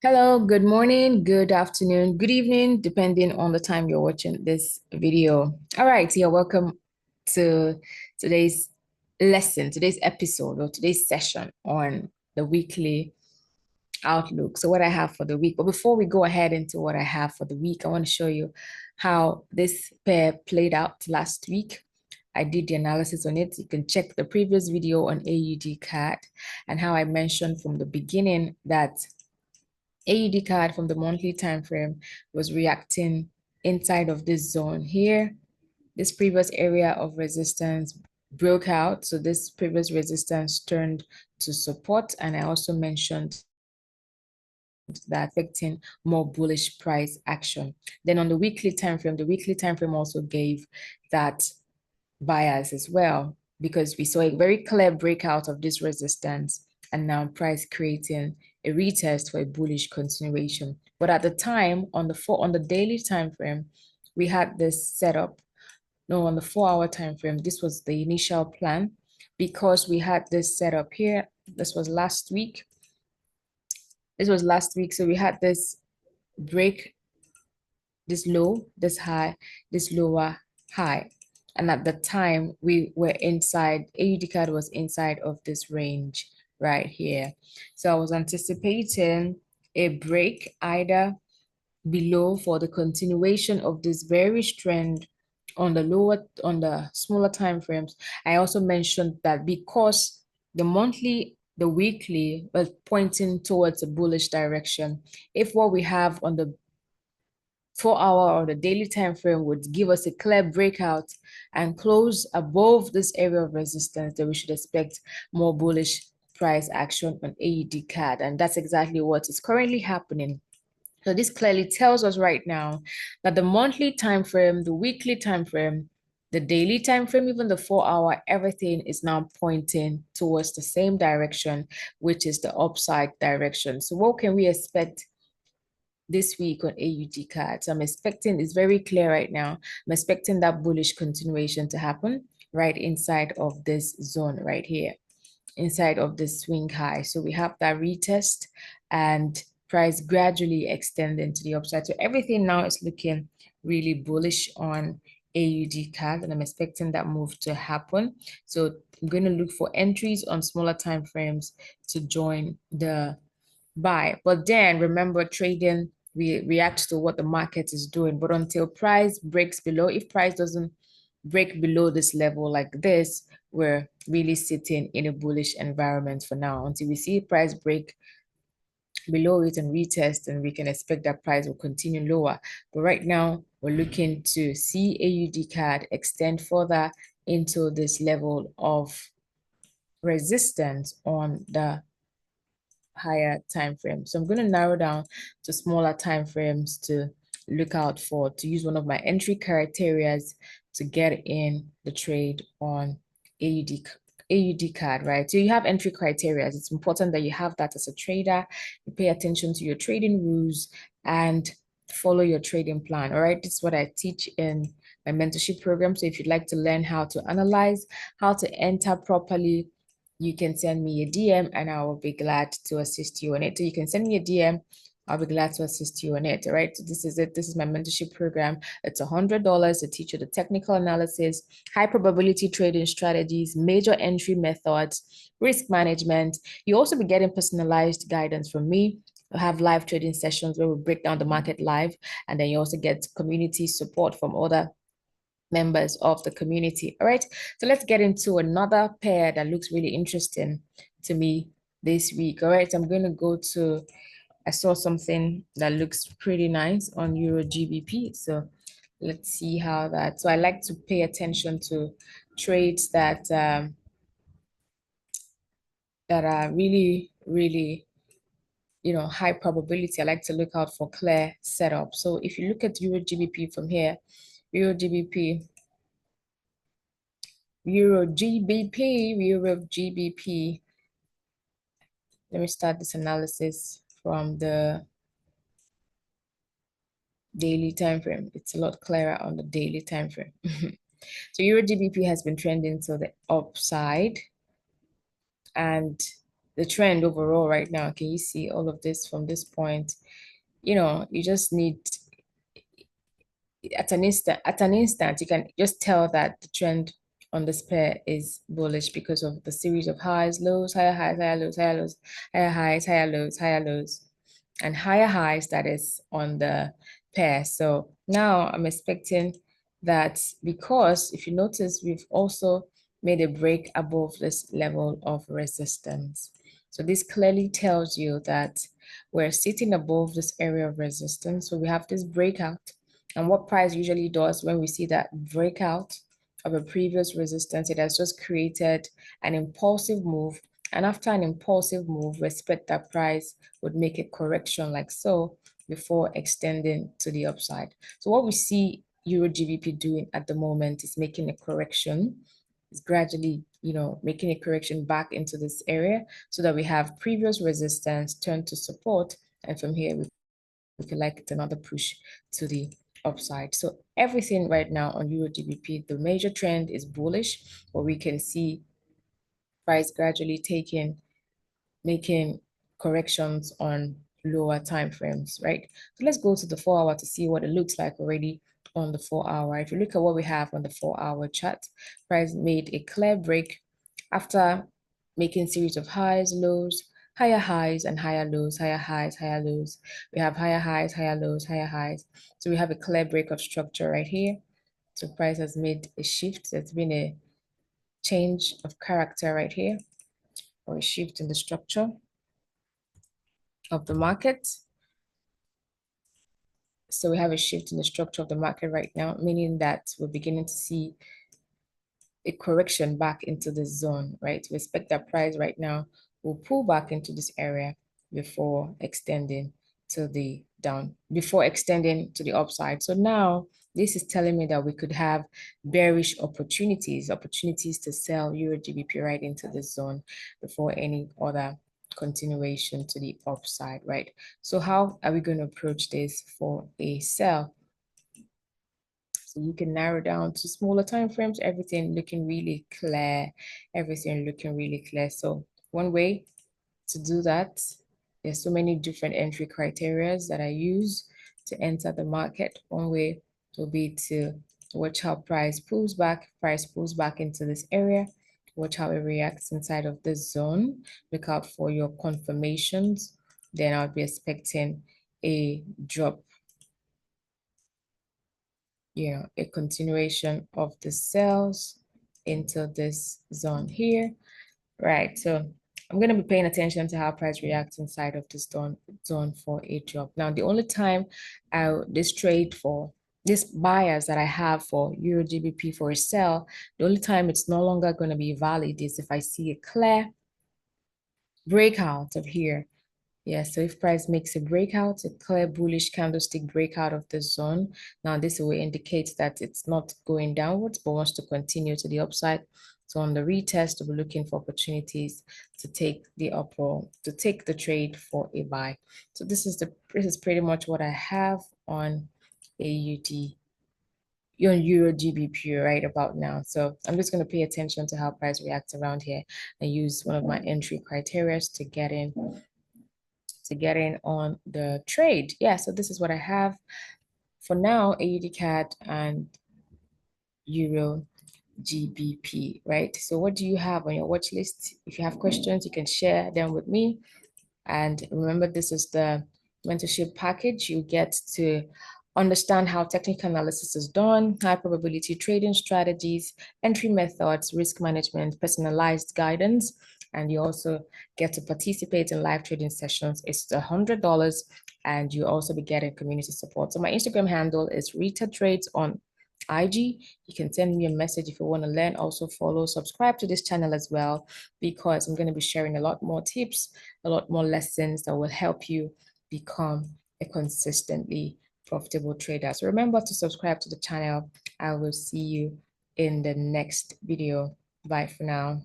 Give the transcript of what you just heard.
Hello, good morning, good afternoon, good evening, depending on the time you're watching this video. All right, you're welcome to today's lesson, today's episode, or today's session on the weekly outlook. So, what I have for the week. But before we go ahead into what I have for the week, I want to show you how this pair played out last week. I did the analysis on it. You can check the previous video on AUDCAD and how I mentioned from the beginning that AUDCAD from the monthly time frame was reacting inside of this zone here. This previous area of resistance broke out. So this previous resistance turned to support. And I also mentioned that affecting more bullish price action. Then on the weekly time frame also gave that bias as well, because we saw a very clear breakout of this resistance and now price creating a retest for a bullish continuation. But at the time on the daily time frame, we had this setup. No, on the 4-hour time frame, this was the initial plan because we had this setup here. This was last week. So we had this break, this low, this high, this lower high. And at the time, we were inside, AUDCAD was inside of this range right here. So I was anticipating a break either below for the continuation of this bearish trend on the smaller time frames. I also mentioned that because the monthly, the weekly was pointing towards a bullish direction, if what we have on the 4-hour or the daily time frame would give us a clear breakout and close above this area of resistance, then we should expect more bullish price action on AUDCAD. And that's exactly what is currently happening. So this clearly tells us right now that the monthly time frame, the weekly time frame, the daily time frame, even the 4-hour, everything is now pointing towards the same direction, which is the upside direction. So what can we expect this week on AUDCAD? So I'm expecting, it's very clear right now, I'm expecting that bullish continuation to happen right inside of this zone right here, inside of the swing high. So we have that retest and price gradually extending to the upside. So everything now is looking really bullish on AUDCAD, and I'm expecting that move to happen. So I'm going to look for entries on smaller time frames to join the buy. But then remember, trading, we react to what the market is doing. But until price breaks below, if price doesn't break below this level like this, we're really sitting in a bullish environment for now until we see price break below it and retest, and we can expect that price will continue lower. But right now, we're looking to see AUDCAD extend further into this level of resistance on the higher time frame. So I'm going to narrow down to smaller time frames to look out for, to use one of my entry criteria to get in the trade on AUDCAD, right? So you have entry criteria. It's important that you have that as a trader. You pay attention to your trading rules and follow your trading plan. All right. This is what I teach in my mentorship program. So if you'd like to learn how to analyze, how to enter properly, you can send me a DM and I will be glad to assist you on it. So you can send me a DM. I'll be glad to assist you on it. All right. So this is it. This is my mentorship program. It's $100 to teach you the technical analysis, high probability trading strategies, major entry methods, risk management. You also be getting personalized guidance from me. We'll have live trading sessions where we break down the market live. And then you also get community support from other members of the community. All right, so let's get into another pair that looks really interesting to me this week. All right, so I'm going to go to, I saw something that looks pretty nice on EURGBP. So let's see how that, so I like to pay attention to trades that that are really, really, high probability. I like to look out for clear setup. So if you look at EURGBP from here, EURGBP, EURGBP. Let me start this analysis from the daily time frame. It's a lot clearer on the daily time frame. So EURGBP has been trending to the upside, and the trend overall right now. Can you see all of this from this point? You know, you just need at an instant, you can just tell that the trend on this pair is bullish because of the series of highs, lows, higher lows, higher lows, higher highs, higher lows, and higher highs that is on the pair. So now I'm expecting that, because if you notice, we've also made a break above this level of resistance. So this clearly tells you that we're sitting above this area of resistance. So we have this breakout. And what price usually does when we see that breakout of a previous resistance, it has just created an impulsive move. And after an impulsive move, we expect that price would make a correction like so before extending to the upside. So what we see EURGBP doing at the moment is making a correction. It's gradually, making a correction back into this area so that we have previous resistance turn to support. And from here, we feel like it's another push to the upside. So everything right now on EURGBP, the major trend is bullish, but we can see price gradually making corrections on lower time frames, right? So let's go to the 4 hour to see what it looks like already on the 4 hour. If you look at what we have on the 4 hour chart, price made a clear break after making series of highs, lows, higher highs and higher lows, higher highs, higher lows. We have higher highs, higher lows, higher highs. So we have a clear break of structure right here. So price has made a shift. There's been a change of character right here, or a shift in the structure of the market. So we have a shift in the structure of the market right now, meaning that we're beginning to see a correction back into the zone, right? We expect that price right now will pull back into this area before extending to the upside. So now this is telling me that we could have bearish opportunities to sell EURGBP right into this zone before any other continuation to the upside, right? So how are we going to approach this for a sell? So you can narrow down to smaller time frames, everything looking really clear, So one way to do that, there's so many different entry criteria that I use to enter the market. One way will be to watch how price pulls back into this area, watch how it reacts inside of this zone, look out for your confirmations. Then I'll be expecting a drop, a continuation of the cells into this zone here, right? So I'm going to be paying attention to how price reacts inside of this zone for a drop. Now, the only time this buyers that I have for EURGBP for a sell, the only time it's no longer going to be valid is if I see a clear breakout of here. Yeah, so if price makes a breakout, a clear bullish candlestick breakout of the zone, now this will indicate that it's not going downwards, but wants to continue to the upside. So on the retest, we'll be looking for opportunities to take the trade for a buy. So this is pretty much what I have on EURGBP right about now. So I'm just going to pay attention to how price reacts around here and use one of my entry criteria to get in on the trade. Yeah, so this is what I have for now, AUDCAD and EURGBP, right? So what do you have on your watch list? If you have questions, you can share them with me. And remember, this is the mentorship package. You get to understand how technical analysis is done, high probability trading strategies, entry methods, risk management, personalized guidance, and you also get to participate in live trading sessions. It's $100, and you also be getting community support. So my Instagram handle is Rita Trades on IG. You can send me a message if you want to learn. Also follow, subscribe to this channel as well, because I'm going to be sharing a lot more tips, a lot more lessons that will help you become a consistently profitable trader. So remember to subscribe to the channel. I will see you in the next video. Bye for now.